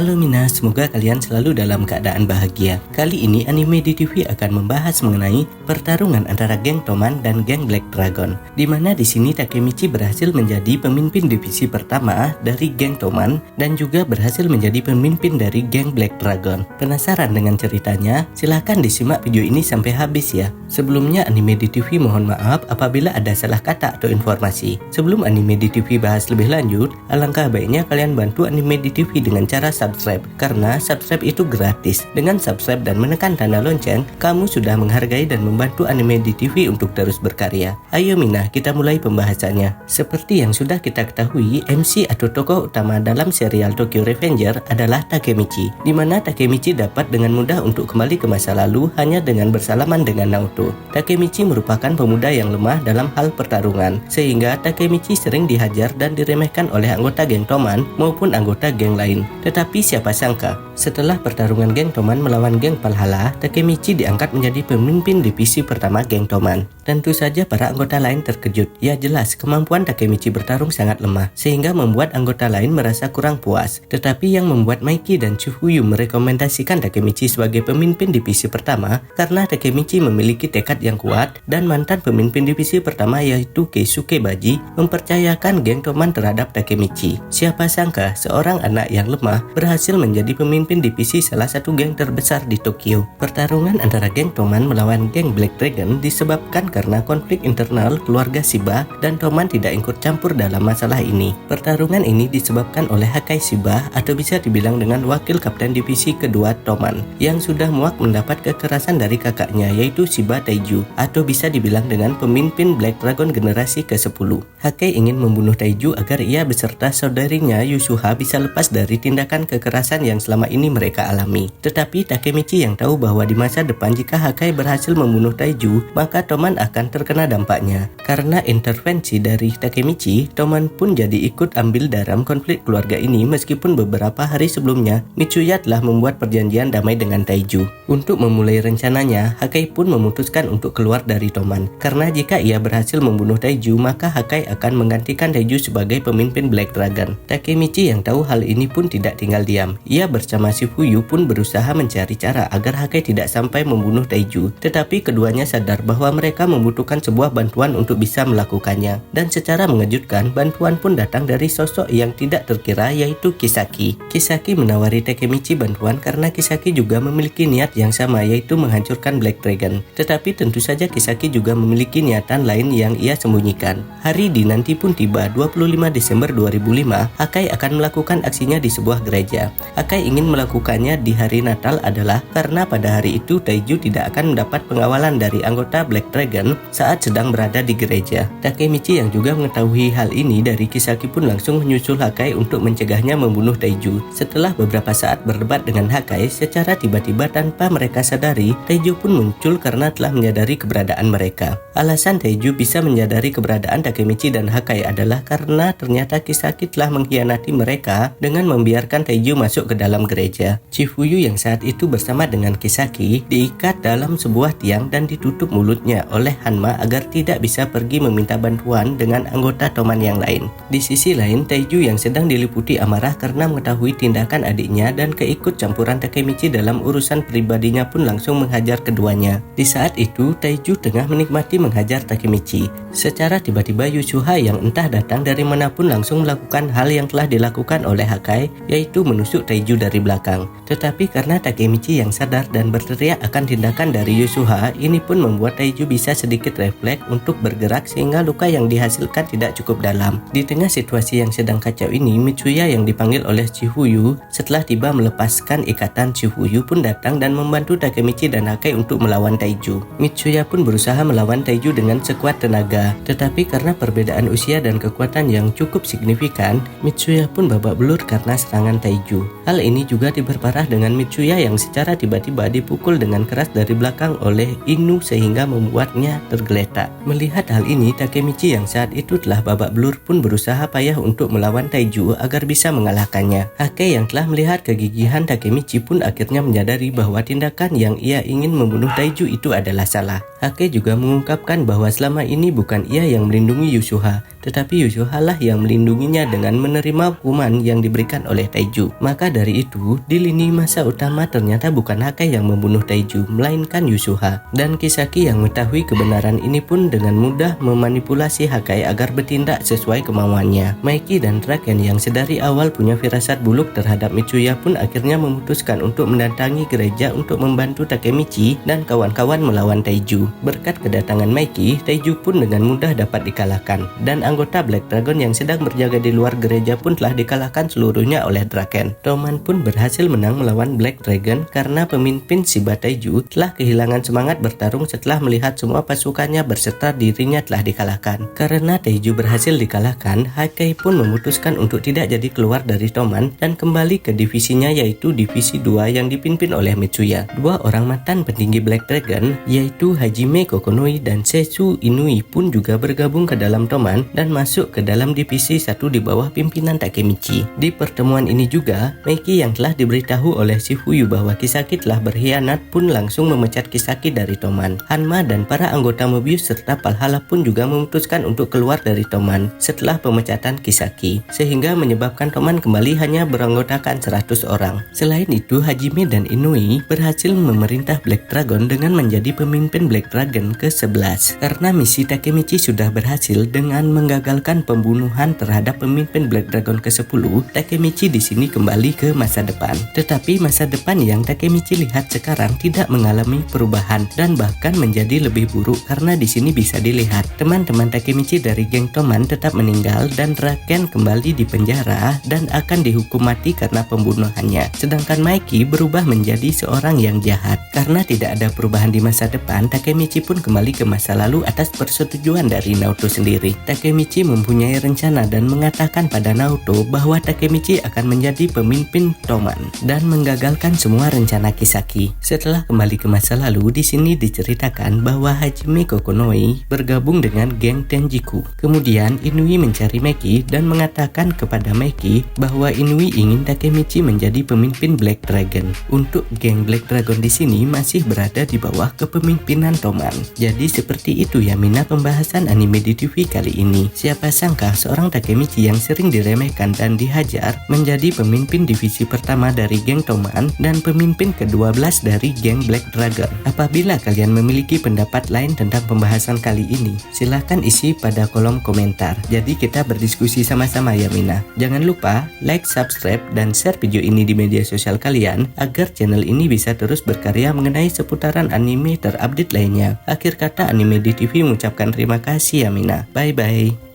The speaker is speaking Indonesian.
Halo Mina, semoga kalian selalu dalam keadaan bahagia. Kali ini Anime di TV akan membahas mengenai pertarungan antara geng Toman dan geng Black Dragon, di mana di sini Takemichi berhasil menjadi pemimpin divisi pertama dari geng Toman dan juga berhasil menjadi pemimpin dari geng Black Dragon. Penasaran dengan ceritanya? Silahkan disimak video ini sampai habis ya. Sebelumnya Anime di TV mohon maaf apabila ada salah kata atau informasi. Sebelum Anime di TV bahas lebih lanjut, alangkah baiknya kalian bantu Anime di TV dengan cara subscribe, karena subscribe itu gratis. Dengan subscribe dan menekan tanda lonceng, kamu sudah menghargai dan membantu Anime di TV untuk terus berkarya. Ayo Mina, kita mulai pembahasannya. Seperti yang sudah kita ketahui, MC atau tokoh utama dalam serial Tokyo Revenger adalah Takemichi, di mana Takemichi dapat dengan mudah untuk kembali ke masa lalu hanya dengan bersalaman dengan Naoto. Takemichi merupakan pemuda yang lemah dalam hal pertarungan, sehingga Takemichi sering dihajar dan diremehkan oleh anggota geng Toman maupun anggota geng lain. Tetapi siapa sangka, setelah pertarungan geng Toman melawan geng Valhalla, Takemichi diangkat menjadi pemimpin divisi pertama geng Toman. Tentu saja para anggota lain terkejut. Ya jelas, kemampuan Takemichi bertarung sangat lemah, sehingga membuat anggota lain merasa kurang puas. Tetapi yang membuat Maiki dan Chifuyu merekomendasikan Takemichi sebagai pemimpin divisi pertama, karena Takemichi memiliki tekad yang kuat dan mantan pemimpin divisi pertama yaitu Keisuke Baji mempercayakan geng Toman terhadap Takemichi. Siapa sangka, seorang anak yang lemah berhasil menjadi pemimpin divisi salah satu geng terbesar di Tokyo. Pertarungan antara geng Toman melawan geng Black Dragon disebabkan karena konflik internal keluarga Shiba dan Toman tidak ikut campur dalam masalah ini. Pertarungan ini disebabkan oleh Hakai Shiba atau bisa dibilang dengan wakil kapten divisi kedua Toman yang sudah muak mendapat kekerasan dari kakaknya yaitu Shiba Taiju, atau bisa dibilang dengan pemimpin Black Dragon generasi ke-10. Hakai ingin membunuh Taiju agar ia beserta saudarinya Yusuha bisa lepas dari tindakan kekerasan yang selama ini mereka alami. Tetapi Takemichi yang tahu bahwa di masa depan jika Hakai berhasil membunuh Taiju, maka Toman akan terkena dampaknya. Karena intervensi dari Takemichi, Toman pun jadi ikut ambil dalam konflik keluarga ini meskipun beberapa hari sebelumnya Mitsuya telah membuat perjanjian damai dengan Taiju. Untuk memulai rencananya, Hakai pun memutuskan untuk keluar dari Toman, karena jika ia berhasil membunuh Taiju, maka Hakai akan menggantikan Taiju sebagai pemimpin Black Dragon. Takemichi yang tahu hal ini pun tidak tinggal diam. Ia bersama Shifuyu pun berusaha mencari cara agar Hakai tidak sampai membunuh Taiju. Tetapi keduanya sadar bahwa mereka membutuhkan sebuah bantuan untuk bisa melakukannya. Dan secara mengejutkan, bantuan pun datang dari sosok yang tidak terkira yaitu Kisaki. Kisaki menawari Takemichi bantuan karena Kisaki juga memiliki niat yang sama yaitu menghancurkan Black Dragon. Tetapi tentu saja Kisaki juga memiliki niatan lain yang ia sembunyikan. Hari dinanti pun tiba, 25 Desember 2005, Hakai akan melakukan aksinya di sebuah gereja. Hakai ingin melakukannya di hari Natal adalah karena pada hari itu Taiju tidak akan mendapat pengawalan dari anggota Black Dragon saat sedang berada di gereja. Takemichi yang juga mengetahui hal ini dari Kisaki pun langsung menyusul Hakai untuk mencegahnya membunuh Taiju. Setelah beberapa saat berdebat dengan Hakai, secara tiba-tiba tanpa mereka sadari, Taiju pun muncul karena telah menyadari keberadaan mereka. Alasan Taiju bisa menyadari keberadaan Takemichi dan Hakai adalah karena ternyata Kisaki telah mengkhianati mereka dengan membiarkan Taiju masuk ke dalam gereja. Chifuyu yang saat itu bersama dengan Kisaki diikat dalam sebuah tiang dan ditutup mulutnya oleh Hanma agar tidak bisa pergi meminta bantuan dengan anggota Toman yang lain. Di sisi lain, Taiju yang sedang diliputi amarah karena mengetahui tindakan adiknya dan keikut campuran Takemichi dalam urusan pribadinya pun langsung menghajar keduanya. Di saat itu, Taiju tengah menikmati menghajar Takemichi. Secara tiba-tiba Yusuha yang entah datang dari manapun langsung melakukan hal yang telah dilakukan oleh Hakai, yaitu menusuk Taiju dari belakang. Tetapi karena Takemichi yang sadar dan berteriak akan tindakan dari Yusuha, ini pun membuat Taiju bisa sedikit refleks untuk bergerak sehingga luka yang dihasilkan tidak cukup dalam. Di tengah situasi yang sedang kacau ini, Mitsuya yang dipanggil oleh Chifuyu setelah tiba melepaskan ikatan Chifuyu pun datang dan membantu Takemichi dan Hakai untuk melawan Taiju. Mitsuya pun berusaha melawan Taiju dengan sekuat tenaga, tetapi karena perbedaan usia dan kekuatan yang cukup signifikan, Mitsuya pun babak belur karena serangan Taiju. Hal ini juga diperparah dengan Mitsuya yang secara tiba-tiba dipukul dengan keras dari belakang oleh Inu sehingga membuatnya hatinya tergeletak. Melihat hal ini, Takemichi yang saat itu telah babak belur pun berusaha payah untuk melawan Taiju agar bisa mengalahkannya. Hake yang telah melihat kegigihan Takemichi pun akhirnya menyadari bahwa tindakan yang ia ingin membunuh Taiju itu adalah salah. Hake juga mengungkapkan bahwa selama ini bukan ia yang melindungi Yushuha, tetapi Yushuha lah yang melindunginya dengan menerima hukuman yang diberikan oleh Taiju. Maka dari itu, di lini masa utama ternyata bukan Hake yang membunuh Taiju, melainkan Yushuha. Dan Kisaki yang mengetahui kebenaran ini pun dengan mudah memanipulasi Hake agar bertindak sesuai kemauannya. Maiki dan Draken yang sedari awal punya firasat buruk terhadap Mitsuya pun akhirnya memutuskan untuk mendatangi gereja untuk membantu Takemichi dan kawan-kawan melawan Taiju. Berkat kedatangan Maiki, Taiju pun dengan mudah dapat dikalahkan, dan anggota Black Dragon yang sedang berjaga di luar gereja pun telah dikalahkan seluruhnya oleh Draken. Toman pun berhasil menang melawan Black Dragon karena pemimpin Shiba Taiju telah kehilangan semangat bertarung setelah melihat semua pasukannya berserta dirinya telah dikalahkan. Karena Taiju berhasil dikalahkan, Hake pun memutuskan untuk tidak jadi keluar dari Toman dan kembali ke divisinya, yaitu divisi 2 yang dipimpin oleh Mitsuya. Dua orang mantan petinggi Black Dragon yaitu Hajime Kokonoi dan Setsu Inui pun juga bergabung ke dalam Toman dan masuk ke dalam divisi 1 di bawah pimpinan Takemichi. Di pertemuan ini juga, Maiki yang telah diberitahu oleh Shifuyu bahwa Kisaki telah berkhianat pun langsung memecat Kisaki dari Toman. Hanma dan para anggota Mobius serta Valhalla pun juga memutuskan untuk keluar dari Toman setelah pemecatan Kisaki, sehingga menyebabkan Toman kembali hanya beranggotakan 100 orang. Selain itu, Hajime dan Inui berhasil memerintah Black Dragon dengan menjadi pemimpin Black Dragon ke-11. Karena misi Takemichi sudah berhasil dengan menggagalkan pembunuhan terhadap pemimpin Black Dragon ke-10, Takemichi di sini kembali ke masa depan. Tetapi masa depan yang Takemichi lihat sekarang tidak mengalami perubahan dan bahkan menjadi lebih buruk, karena di sini bisa dilihat teman-teman Takemichi dari geng Toman tetap meninggal dan Draken kembali di penjara dan akan dihukum mati karena pembunuhannya. Sedangkan Maiki berubah menjadi seorang yang jahat. Karena tidak ada perubahan di masa depan, Takemichi pun kembali ke masa lalu atas persetujuan dari Naoto sendiri. Takemichi mempunyai rencana dan mengatakan pada Naoto bahwa Takemichi akan menjadi pemimpin Toman dan menggagalkan semua rencana Kisaki. Setelah kembali ke masa lalu, di sini diceritakan bahwa Hajime Kokonoi bergabung dengan geng Tenjiku. Kemudian Inui mencari Maiki dan mengatakan kepada Maiki bahwa Inui ingin Takemichi menjadi pemimpin Black Dragon. Untuk geng Black Dragon di sini masih berada di bawah kepemimpinan Toman. Jadi seperti itu ya Mina pembahasan anime di TV kali ini. Siapa sangka seorang Takemichi yang sering diremehkan dan dihajar menjadi pemimpin divisi pertama dari geng Toman dan pemimpin ke-12 dari geng Black Dragon. Apabila kalian memiliki pendapat lain tentang pembahasan kali ini, silahkan isi pada kolom komentar. Jadi kita berdiskusi sama-sama ya Mina. Jangan lupa like, subscribe, dan share video ini di media sosial kalian agar channel ini bisa terus berkarya mengenai seputaran anime terupdate lainnya. Akhir kata Anime di TV mengucapkan terima kasih ya Mina. Bye bye.